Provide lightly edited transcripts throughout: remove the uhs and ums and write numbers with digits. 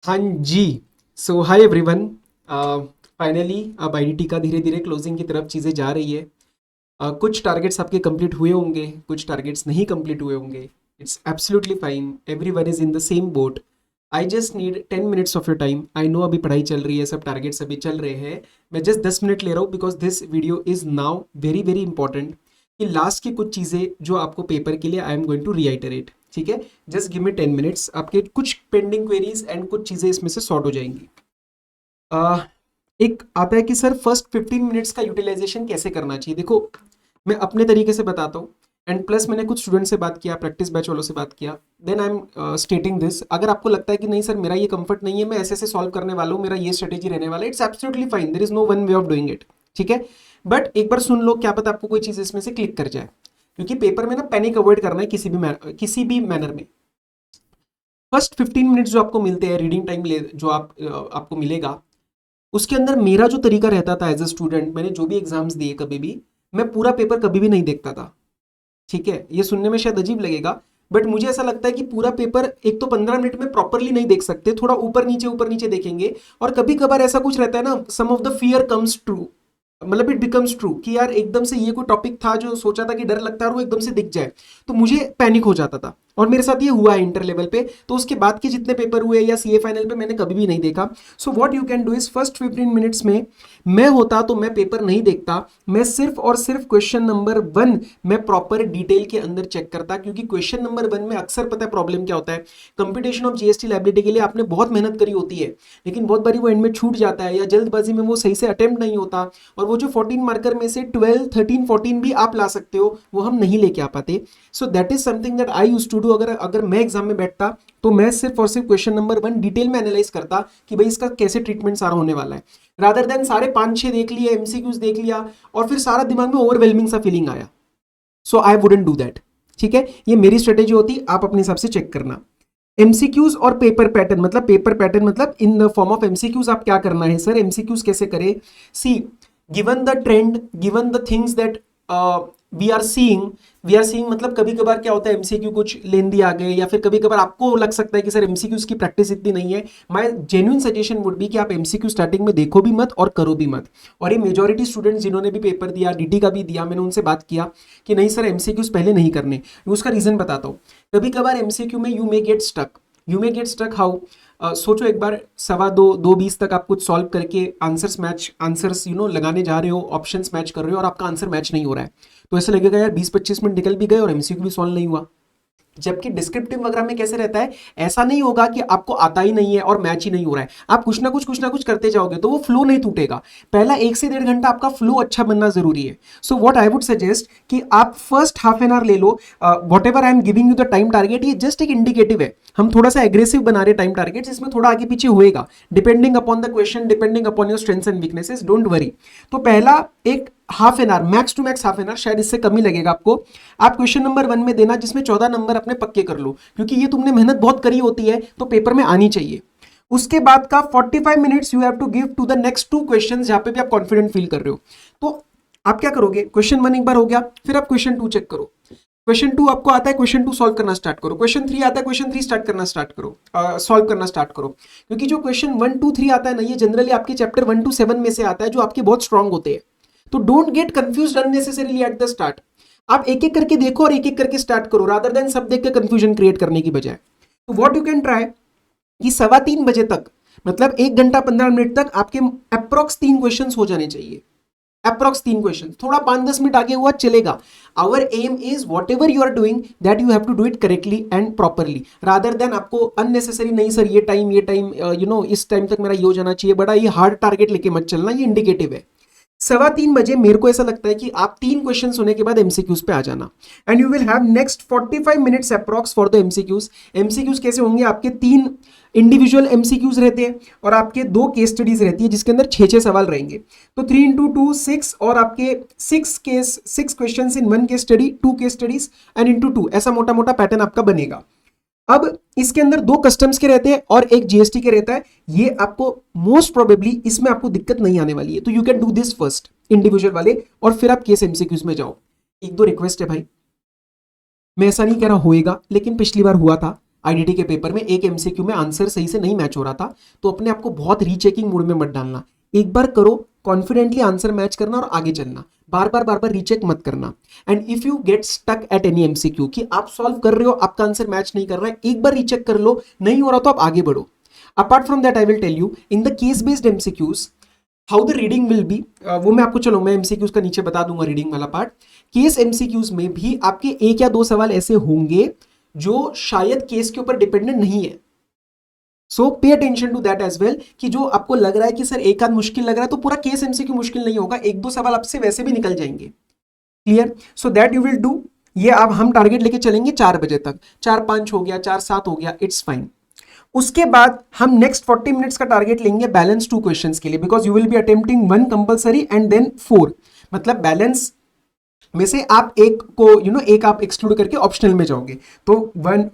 हाँ जी। सो hi everyone. Finally अब IDT का धीरे धीरे क्लोजिंग की तरफ चीज़ें जा रही है। कुछ टारगेट्स आपके कंप्लीट हुए होंगे, कुछ टारगेट्स नहीं कंप्लीट हुए होंगे। It's absolutely fine, everyone is in the same boat. I just need 10 minutes of your time. I know अभी पढ़ाई चल रही है, सब टारगेट्स अभी चल रहे हैं। मैं जस्ट 10 मिनट ले रहा हूँ because this video is now very very important. कि लास्ट की कुछ चीज़ें जो आपको पेपर के लिए I am going to reiterate. ठीक है, जस्ट गिव मी 10 मिनट्स, आपके कुछ पेंडिंग क्वेरीज एंड कुछ चीज़ें इसमें से सॉर्ट हो जाएंगी। अह, एक आता है कि सर फर्स्ट 15 मिनट्स का यूटिलाइजेशन कैसे करना चाहिए। देखो, मैं अपने तरीके से बताता हूँ एंड प्लस मैंने कुछ स्टूडेंट से बात किया, प्रैक्टिस बैच वालों से बात किया। Then I am stating this. अगर आपको लगता है कि नहीं सर मेरा ये कंफर्ट नहीं है, मैं ऐसे ऐसे सॉल्व करने वाला हूँ, मेरा ये स्ट्रेटेजी रहने वाला है, it's absolutely fine, there is no one way of doing it. ठीक है, बट एक बार सुन लो, क्या पता आपको कोई चीज़ इसमें से क्लिक कर जाए। क्योंकि पेपर में ना पैनिक अवॉइड करना है किसी भी मैनर में। फर्स्ट 15 मिनट्स जो आपको मिलते हैं रीडिंग टाइम जो आपको मिलेगा, उसके अंदर मेरा जो तरीका रहता था एज अ स्टूडेंट, मैंने जो भी एग्जाम्स दिए कभी भी, मैं पूरा पेपर कभी भी नहीं देखता था। ठीक है, ये सुनने में शायद अजीब लगेगा, बट मुझे ऐसा लगता है कि पूरा पेपर एक तो 15 मिनट में प्रॉपरली नहीं देख सकते, थोड़ा ऊपर नीचे देखेंगे। और कभी कभार ऐसा कुछ रहता है ना, some of the fear comes true, मतलब इट बिकम्स ट्रू कि यार एकदम से ये कोई टॉपिक था जो सोचा था कि डर लगता है और वो एकदम से दिख जाए, तो मुझे पैनिक हो जाता था। और मेरे साथ ये हुआ है इंटर लेवल पे, तो उसके बाद के जितने पेपर हुए या सीए फाइनल पे मैंने कभी भी नहीं देखा। So what you can do is first 15 minutes में मैं होता तो मैं पेपर नहीं देखता, मैं सिर्फ और सिर्फ क्वेश्चन नंबर 1 मैं प्रॉपर डिटेल के अंदर चेक करता। क्योंकि क्वेश्चन नंबर 1 में अक्सर पता है प्रॉब्लम क्या होता है, कंप्यूटेशन ऑफ जीएसटी लायबिलिटी के लिए आपने बहुत मेहनत करी होती है, लेकिन बहुत बारी वो एंड में छूट जाता है या जल्दबाजी में वो सही से अटेम्प्ट नहीं होता, और वो जो 14 मार्कर में से 12 13 14 भी आप ला सकते हो, वो हम नहीं लेके आ पाते। So that is something that I use to do. अगर अगर मैं एग्जाम में बैठता तो मैं सिर्फ और सिर्फ क्वेश्चन नंबर 1 डिटेल में एनालाइज करता कि भाई इसका कैसे ट्रीटमेंट सारा होने वाला है, रादर देन सारे 5-6 देख लिए, एमसीक्यूज देख लिया और फिर सारा दिमाग में ओवरवेलमिंग सा फीलिंग आया। सो आई वुडंट डू दैट। ठीक है, ये मेरी स्ट्रेटेजी होती, आप अपने हिसाब से चेक करना। एमसीक्यूज और पेपर पैटर्न, मतलब पेपर पैटर्न मतलब in the form of MCQs आप क्या करना है सर, एमसीक्यूज कैसे करें। See, given the trend, given the things that we are seeing मतलब कभी कभार क्या होता है, एमसीक्यू कुछ लेंदी आ गए या फिर कभी कभार आपको लग सकता है कि सर एमसीक्यूज की प्रैक्टिस इतनी नहीं है। My genuine suggestion would be कि आप एमसीक्यू स्टार्टिंग में देखो भी मत और करो भी मत। और ये मेजॉरिटी स्टूडेंट्स जिन्होंने भी पेपर दिया, डीटी का भी दिया, मैंने उनसे बात किया कि नहीं सर एमसीक्यूज पहले नहीं करने। उसका रीजन बताता हूँ। कभी कभार एमसीक्यू में you may get stuck how. सोचो एक बार 2:15 तक आप कुछ सॉल्व करके आंसर्स लगाने जा रहे हो, ऑप्शंस मैच कर रहे हो और आपका आंसर मैच नहीं हो रहा है, तो ऐसा लगेगा यार 20-25 मिनट निकल भी गए और एमसीक्यू भी सॉल्व नहीं हुआ। जबकि डिस्क्रिप्टिव वगैरह में कैसे रहता है, ऐसा नहीं होगा कि आपको आता ही नहीं है और मैच ही नहीं हो रहा है, आप कुछ ना कुछ करते जाओगे तो वो फ्लो नहीं टूटेगा। पहला 1 से 1.5 घंटा आपका फ्लो अच्छा बनना जरूरी है। So what I would suggest कि आप फर्स्ट हाफ एन आवर ले लो। Whatever I am giving you the time target, ये जस्ट एक इंडिकेटिव है, हम थोड़ा सा एग्रेसिव बना रहे टाइम टारगेट, इसमें थोड़ा आगे पीछे होएगा depending upon the question, depending upon your strengths and weaknesses, don't worry. तो पहला एक half an hour, max to max half an hour, शायद इससे कम ही लगेगा आपको, आप क्वेश्चन नंबर 1 में देना, जिसमें 14 नंबर अपने पक्के कर लो, क्योंकि ये तुमने मेहनत बहुत करी होती है तो पेपर में आनी चाहिए। उसके बाद का 45 minutes you have to give to the next 2 questions जहां पे भी आप कॉन्फिडेंट फील कर रहे हो। तो आप क्या करोगे, क्वेश्चन 1 एक बार हो गया, फिर आप क्वेश्चन 2 चेक करो, क्वेश्चन 2 आपको आता है, क्वेश्चन 2 सॉल्व करना स्टार्ट करो, क्वेश्चन 3 आता है, क्वेश्चन 3 स्टार्ट करो, सॉल्व करना स्टार्ट करो। क्योंकि जो क्वेश्चन 1 2 3 आता है ना, ये जनरली आपके चैप्टर 1 to 7 में से आता है, जो आपके बहुत स्ट्रांग होते हैं। तो don't get confuse unnecessarily at the start. आप एक एक करके देखो और एक एक करके स्टार्ट करो, रादर देन सब देख के कंफ्यूजन क्रिएट करने की बजाय। तो व्हाट यू कैन ट्राई कि 2:15 बजे तक, मतलब 1 घंटा 15 मिनट तक आपके अप्रोक्स 3 क्वेश्चन हो जाने चाहिए। अप्रोक्स 3 क्वेश्चन, थोड़ा 5-10 मिनट आगे हुआ चलेगा। Our aim is whatever you are doing that you have to do it correctly and properly, rather than आपको अननेसेसरी, नहीं सर ये टाइम इस टाइम तक मेरा ये हो जाना चाहिए, बड़ा ये हार्ड टारगेट लेके मत चलना, ये इंडिकेटिव है। 3:15 मेरे को ऐसा लगता है कि आप 3 क्वेश्चन होने के बाद एमसीक्यूज पे आ जाना, and you will have next 45 minutes approx for the MCQs. MCQs कैसे होंगे, आपके 3 इंडिविजुअल एमसीक्यूज रहते हैं और आपके 2 केस स्टडीज रहती है जिसके अंदर 6-6 सवाल रहेंगे। तो 3 into 2 6, और आपके 6 question in 1 case study, 2 case studies and into 2, ऐसा मोटा मोटा पैटर्न आपका बनेगा। अब इसके अंदर 2 कस्टम्स के रहते हैं और एक जीएसटी के रहता है, ये आपको मोस्ट प्रोबेबली इसमें आपको दिक्कत नहीं आने वाली है, तो you can do this first individual वाले, और फिर आप केस एमसीक्यूज में जाओ। 1-2 रिक्वेस्ट है भाई, मैं ऐसा नहीं कह रहा होएगा, लेकिन पिछली बार हुआ था, आईडीटी के पेपर में एक एमसीक्यू में आंसर सही से नहीं मैच हो रहा था, तो अपने आप को बहुत रीचेकिंग मूड में मत डालना। एक बार करो, कॉन्फिडेंटली आंसर मैच करना और आगे चलना, बार बार रीचेक मत करना। And if you get stuck at any MCQ कि आप सॉल्व कर रहे हो, आपका आंसर मैच नहीं कर रहा है, एक बार रीचेक कर लो, नहीं हो रहा तो आप आगे बढ़ो। Apart from that I will tell you in the case based MCQs how the reading will be, वो मैं आपको, चलो मैं एमसीक्यूज का नीचे बता दूंगा रीडिंग वाला पार्ट। केस एमसीक्यूज में भी आपके एक या दो सवाल ऐसे होंगे जो शायद केस के ऊपर डिपेंडेंट नहीं है। So pay attention to that as well, कि जो आपको लग रहा है कि सर एक आध मुश्किल लग रहा है, तो पूरा केस एमसीक्यू मुश्किल नहीं होगा, एक दो सवाल आपसे वैसे भी निकल जाएंगे। Clear? So that you will do. ये अब हम टारगेट लेके चलेंगे 4 बजे तक, 4-5 हो गया, 4-7 हो गया, इट्स फाइन। उसके बाद हम नेक्स्ट 40 मिनट्स का टारगेट लेंगे बैलेंस 2 क्वेश्चंस के लिए, because you will be attempting 1 compulsory and then 4, मतलब बैलेंस में से आप एक को एक आप एक्सक्लूड करके ऑप्शनल में जाओगे। तो 1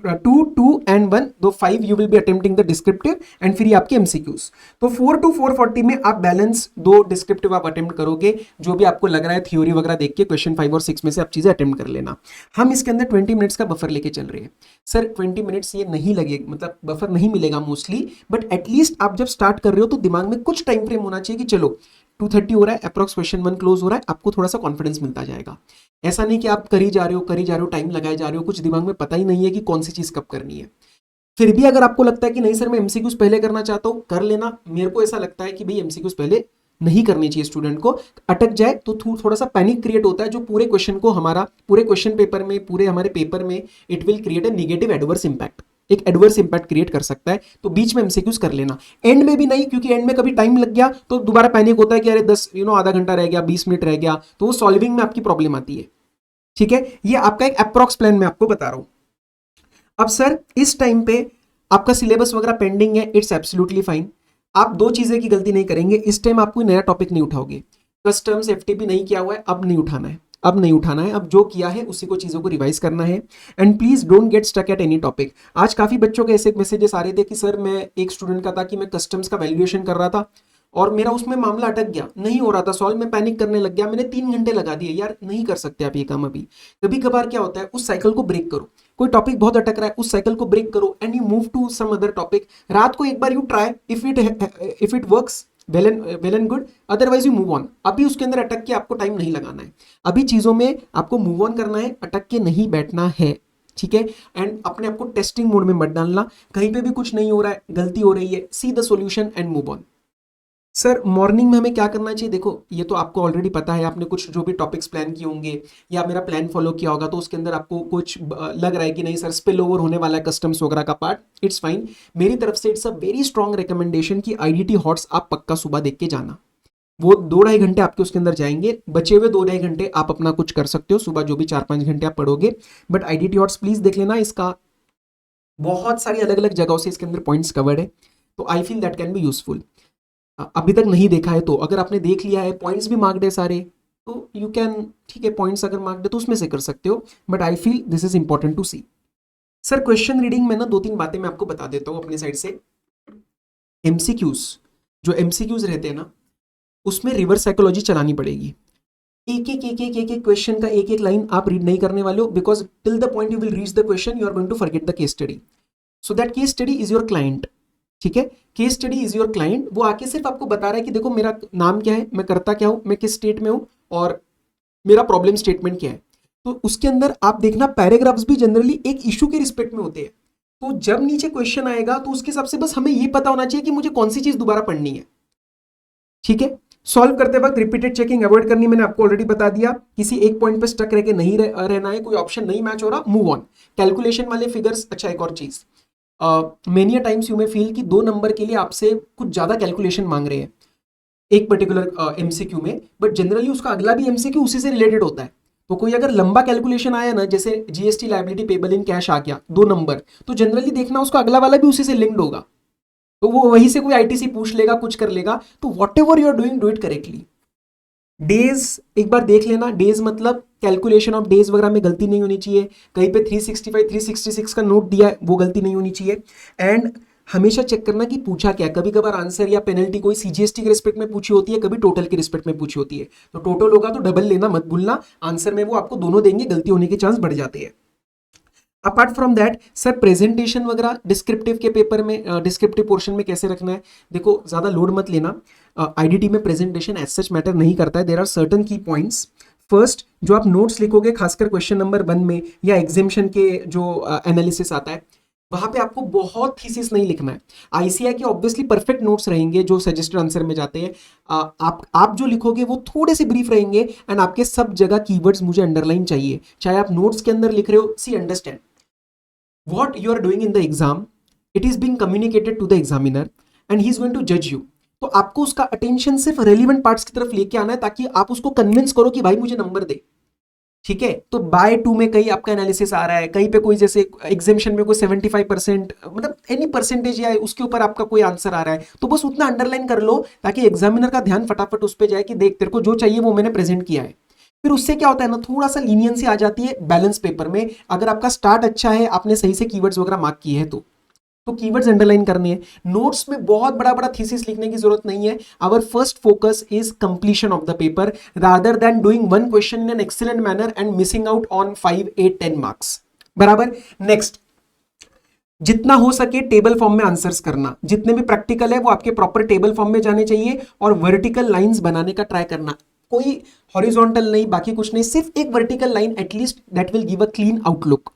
2 एंड 1 दो 5 you will be attempting the descriptive and फिर आपके एमसीक्यूज। तो 4 to 4:40 में आप बैलेंस 2 डिस्क्रिप्टिव आप अटेम्प्ट करोगे, जो भी आपको लग रहा है थ्योरी वगैरह देख के क्वेश्चन 5 और 6 में से आप चीजें अटेम्प्ट कर लेना। हम इसके अंदर 20 मिनट्स का बफर लेके चल रहे हैं। सर 20 मिनट्स ये नहीं लगे, मतलब बफर नहीं मिलेगा मोस्टली, बट एटलीस्ट आप जब स्टार्ट कर रहे हो तो दिमाग में कुछ टाइम फ्रेम होना चाहिए कि चलो 2:30 हो रहा है, अप्रॉक्स क्वेश्चन 1 क्लोज हो रहा है, आपको थोड़ा सा कॉन्फिडेंस मिलता जाएगा। ऐसा नहीं कि आप करी जा रहे हो, टाइम लगाए जा रहे हो, कुछ दिमाग में पता ही नहीं है कि कौन सी चीज कब करनी है। फिर भी अगर आपको लगता है कि नहीं सर मैं एमसीक्यूज पहले करना चाहता हूं, कर लेना। मेरे को ऐसा लगता है कि भाई एमसीक्यूज पहले नहीं करनी चाहिए, स्टूडेंट को अटक जाए तो थोड़ा सा पैनिक क्रिएट होता है, जो पूरे क्वेश्चन को पूरे क्वेश्चन पेपर में, पूरे हमारे पेपर में it will create a negative adverse impact, एक एडवर्स इंपैक्ट क्रिएट कर सकता है। तो बीच में एमसीक्यूज कर लेना, एंड में भी नहीं, क्योंकि एंड में कभी टाइम लग गया तो दोबारा पैनिक होता है कि अरे 10 आधा घंटा रह गया, 20 मिनट रह गया, तो वो सॉल्विंग में आपकी प्रॉब्लम आती है। ठीक है, ये आपका एक अप्रॉक्स प्लान मैं आपको बता रहा हूं। अब सर इस टाइम पे आपका सिलेबस वगैरह पेंडिंग है, इट्स एब्सोल्युटली फाइन। आप 2 चीजें की गलती नहीं करेंगे, इस टाइम आप कोई नया टॉपिक नहीं उठाओगे। कस्टम्स एफटीपी नहीं किया हुआ है, अब नहीं उठाना है, अब नहीं उठाना है, अब जो किया है उसी को चीजों को रिवाइज करना है। And please don't get stuck at any topic. आज काफी बच्चों के ऐसे मैसेजेस आ रहे थे कि सर मैं, एक स्टूडेंट का था कि मैं कस्टम्स का वैल्यूएशन कर रहा था और मेरा उसमें मामला अटक गया, नहीं हो रहा था सॉल्व, मैं पैनिक करने लग गया, मैंने 3 घंटे लगा दिए। यार नहीं कर सकते आप ये काम अभी। कभी कभार क्या होता है, उस साइकिल को ब्रेक करो। कोई टॉपिक बहुत अटक रहा है, उस साइकिल को ब्रेक करो and you move to some other topic. रात को एक बार you try, if it works well and good, otherwise you move on. अभी उसके अंदर अटक के आपको टाइम नहीं लगाना है, अभी चीजों में आपको मूव ऑन करना है, अटक के नहीं बैठना है। ठीक है, एंड अपने आपको टेस्टिंग मोड में मत डालना, कहीं पे भी कुछ नहीं हो रहा है, गलती हो रही है, see the solution and move on. Sir morning में हमें क्या करना चाहिए? देखो ये तो आपको ऑलरेडी पता है, आपने कुछ जो भी टॉपिक्स प्लान किए होंगे या मेरा प्लान फॉलो किया होगा, तो उसके अंदर आपको कुछ लग रहा है कि नहीं सर स्पिल ओवर होने वाला है कस्टम्स वगैरह का पार्ट, इट्स फाइन। मेरी तरफ से it's a very strong recommendation कि आईडीटी हॉट्स आप पक्का सुबह देख के जाना। वो 2-2.5 घंटे आपके उसके अंदर जाएंगे, बचे हुए 2-2.5 घंटे आप अपना कुछ कर सकते हो सुबह, जो भी 4-5 घंटे आप पढ़ोगे। बट आईडीटी हॉट्स प्लीज देख लेना, इसका बहुत सारी अलग अलग जगहों से इसके अंदर पॉइंट्स कवर्ड है, तो I feel that can be useful. अभी तक नहीं देखा है तो, अगर आपने देख लिया है, पॉइंट्स भी मार्क्ड है सारे, तो यू कैन, ठीक है, पॉइंट्स अगर मार्क्ड है तो उसमें से कर सकते हो, but I feel this is important to see. Sir question reading में ना 2-3 बातें मैं आपको बता देता हूँ अपनी साइड से। एमसीक्यूज, जो एमसीक्यूज रहते हैं ना, उसमें रिवर्स साइकोलॉजी चलानी पड़ेगी। एक क्वेश्चन का एक लाइन आप रीड नहीं करने वाले हो, because till the point you will reach the question you are going to forget the case study. So that case study is your client. ठीक है, case study is your client. वो आके सिर्फ आपको बता रहा है कि देखो मेरा नाम क्या है, मैं करता क्या हूं, मैं किस स्टेट में हूं और मेरा प्रॉब्लम स्टेटमेंट क्या है। तो उसके अंदर आप देखना पैराग्राफ्स भी जनरली एक इशू के रिस्पेक्ट में होते हैं। तो जब नीचे क्वेश्चन आएगा तो उसके हिसाब से बस हमें ये पता होना चाहिए कि मुझे कौन सी चीज दोबारा पढ़नी है। ठीक है, सॉल्व करते वक्त रिपीटेड चेकिंग अवॉइड करनी, मैंने आपको ऑलरेडी बता दिया। किसी एक पॉइंट पे स्टक रह के नहीं रहना है, कोई ऑप्शन नहीं मैच हो रहा, मूव ऑन। कैलकुलेशन वाले फिगर्स, अच्छा एक और चीज, मेनी टाइम्स यू में फील कि 2 नंबर के लिए आपसे कुछ ज्यादा कैलकुलेशन मांग रहे हैं एक पर्टिकुलर एमसीक्यू में, बट जनरली उसका अगला भी एमसीक्यू उसी से रिलेटेड होता है। तो कोई अगर लंबा कैलकुलेशन आया ना, जैसे GST liability payable in cash आ गया 2 नंबर, तो जनरली देखना उसका अगला वाला भी उसी से लिंक्ड होगा, तो वो वहीं से कोई आईटीसी पूछ लेगा, कुछ कर लेगा। तो whatever you are doing, do it correctly. डेज एक बार देख लेना, डेज मतलब कैलकुलेशन ऑफ डेज वगैरह में गलती नहीं होनी चाहिए। कहीं पे 365 366 का नोट दिया है, वो गलती नहीं होनी चाहिए। एंड हमेशा चेक करना कि पूछा क्या। कभी कभार आंसर या पेनल्टी कोई सीजीएसटी के रिस्पेक्ट में पूछी होती है, कभी टोटल के रिस्पेक्ट में पूछी होती है। तो टोटल होगा तो डबल लेना मत भूलना, आंसर में वो आपको दोनों देंगे, गलती होने के चांस बढ़ जाते हैं। Apart from that sir presentation वगैरह डिस्क्रिप्टिव के पेपर में, डिस्क्रिप्टिव पोर्शन में कैसे रखना है, देखो ज़्यादा लोड मत लेना। आईडीटी में प्रेजेंटेशन एज सच मैटर नहीं करता है, देर आर सर्टन की पॉइंट्स। फर्स्ट, जो आप नोट्स लिखोगे खासकर क्वेश्चन नंबर 1 में या एग्जामिशन के जो एनालिसिस आता है, वहां पे आपको बहुत थीसिस नहीं लिखना है। आईसीआई के ऑब्वियसली परफेक्ट नोट्स रहेंगे जो सजेस्टेड आंसर में जाते हैं। आप जो लिखोगे वो थोड़े से ब्रीफ रहेंगे, एंड आपके सब जगह कीवर्ड्स मुझे अंडरलाइन चाहिए, चाहे आप नोट्स के अंदर लिख रहे हो। सी understand what you are doing in the exam, it is being communicated to the examiner and he is going to judge you। तो आपको उसका अटेंशन सिर्फ रेलिवेंट पार्ट्स की तरफ लेके आना है ताकि आप उसको कन्विंस करो कि भाई मुझे नंबर दे, ठीक है। तो बाय 2 में कहीं आपका एनालिसिस आ रहा है, कहीं पे कोई जैसे एग्जामिशन में कोई 75% मतलब एनी परसेंटेज या उसके ऊपर आपका कोई आंसर आ रहा है, तो बस उतना अंडरलाइन कर लो ताकि एग्जामिनर का ध्यान फटाफट उस पर जाए कि देख तेरे को जो चाहिए वो मैंने प्रेजेंट किया है। फिर उससे क्या होता है ना, थोड़ा सा लीनियंसी आ जाती है बैलेंस पेपर में। अगर आपका स्टार्ट अच्छा है, आपने सही से कीवर्ड्स वगैरह मार्क किए हैं तो कीवर्ड्स अंडरलाइन करने हैं। नोट्स में बहुत बड़ा बड़ा थीसिस लिखने की जरूरत नहीं है। Our first focus is completion of the paper rather than doing one question in an excellent manner and missing out on 5, 8, 10 marks. बराबर। नेक्स्ट, जितना हो सके टेबल फॉर्म में आंसर्स करना, जितने भी प्रैक्टिकल है वो आपके प्रॉपर टेबल फॉर्म में जाने चाहिए, और वर्टिकल लाइंस बनाने का ट्राई करना। कोई हॉरिजॉन्टल नहीं, बाकी कुछ नहीं, सिर्फ एक vertical line at least, that will give a clean outlook.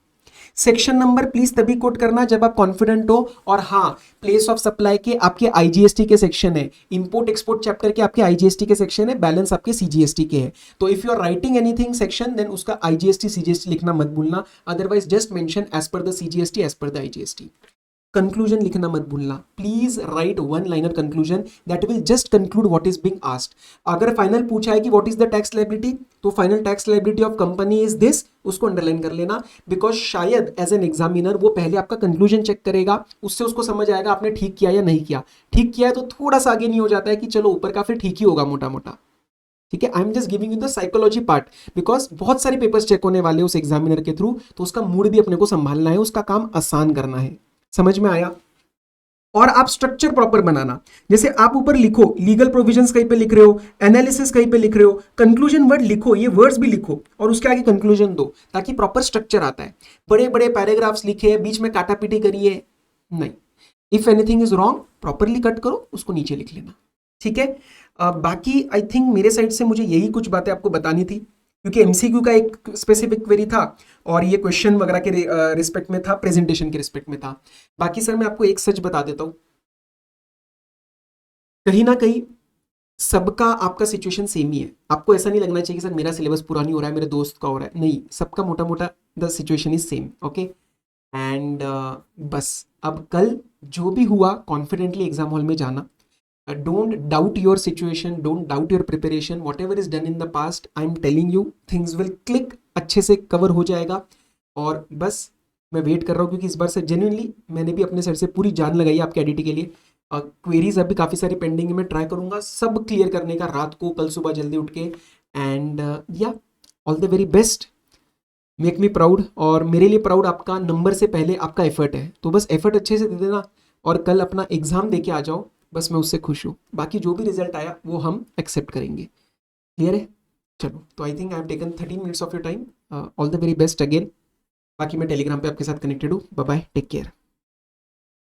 Section number please तभी कोट करना जब आप कॉन्फिडेंट हो। और हाँ, प्लेस ऑफ सप्लाई के आपके आईजीएसटी के सेक्शन है, इंपोर्ट एक्सपोर्ट चैप्टर के आपके आईजीएसटी के सेक्शन है, बैलेंस आपके सीजीएसटी के है। तो if you are writing anything section then उसका आईजीएसटी सीजीएसटी लिखना मत भूलना, otherwise just mention as per the CGST, as per the IGST. Conclusion लिखना मत भूलना, please write one liner conclusion that will just conclude what is being asked. अगर final पूछा है कि what is the tax liability, तो final tax liability of company is this, उसको underline कर लेना। बिकॉज शायद एज एन एग्जामिनर वो पहले आपका कंक्लूजन चेक करेगा, उससे उसको समझ आएगा आपने ठीक किया या नहीं किया। ठीक किया है तो थोड़ा सा आगे नहीं हो जाता है कि चलो ऊपर का फिर ठीक ही होगा मोटा मोटा, ठीक है। I am just giving you the psychology part, because बहुत सारे पेपर्स चेक होने वाले उस एग्जामिनर के थ्रू, तो उसका मूड भी अपने को संभालना है, उसका काम आसान करना है। समझ में आया। और आप स्ट्रक्चर प्रॉपर बनाना, जैसे आप ऊपर लिखो लीगल प्रोविजंस कहीं पे लिख रहे हो, एनालिसिस कहीं पे लिख रहे हो, कंक्लूजन वर्ड लिखो, ये वर्ड्स भी लिखो और उसके आगे कंक्लूजन दो, ताकि प्रॉपर स्ट्रक्चर आता है। बड़े बड़े पैराग्राफ्स लिखे, बीच में काटापीटी करिए नहीं। If anything is wrong properly cut करो, उसको नीचे लिख लेना, ठीक है। बाकी आई थिंक मेरे साइड से मुझे यही कुछ बातें आपको बतानी थी, क्योंकि एमसीक्यू का एक स्पेसिफिक क्वेरी था और ये क्वेश्चन वगैरह के रिस्पेक्ट में था, प्रेजेंटेशन के रिस्पेक्ट में था। बाकी सर मैं आपको एक सच बता देता हूं, कहीं ना कहीं सबका आपका सिचुएशन सेम ही है। आपको ऐसा नहीं लगना चाहिए कि सर मेरा सिलेबस पूरा नहीं हो रहा है, मेरे दोस्त का हो रहा है, नहीं, सबका मोटा मोटा the situation is same, okay. And बस अब कल जो भी हुआ कॉन्फिडेंटली एग्जाम हॉल में जाना। Don't doubt your situation, don't doubt your preparation, whatever is done in the past, I'm telling you things will click, अच्छे से कवर हो जाएगा। और बस मैं वेट कर रहा हूँ, क्योंकि इस बार से जेन्युइनली मैंने भी अपने साइड से पूरी जान लगाई आपके एडिटी के लिए। क्वेरीज अभी काफ़ी सारी पेंडिंग है, मैं ट्राई करूँगा सब क्लियर करने का रात को, कल सुबह जल्दी उठ के। एंड या all the very best, make me proud. और मेरे लिए प्राउड आपका नंबर से पहले आपका एफर्ट है, तो बस एफर्ट अच्छे से दे देना और कल अपना एग्जाम दे के आ जाओ, बस मैं उससे खुश हूँ। बाकी जो भी रिजल्ट आया वो हम एक्सेप्ट करेंगे, क्लियर है। चलो, तो I think I have taken 13 minutes of your time. All the very best again. बाकी मैं टेलीग्राम पे आपके साथ कनेक्टेड हूँ। Bye bye, take care.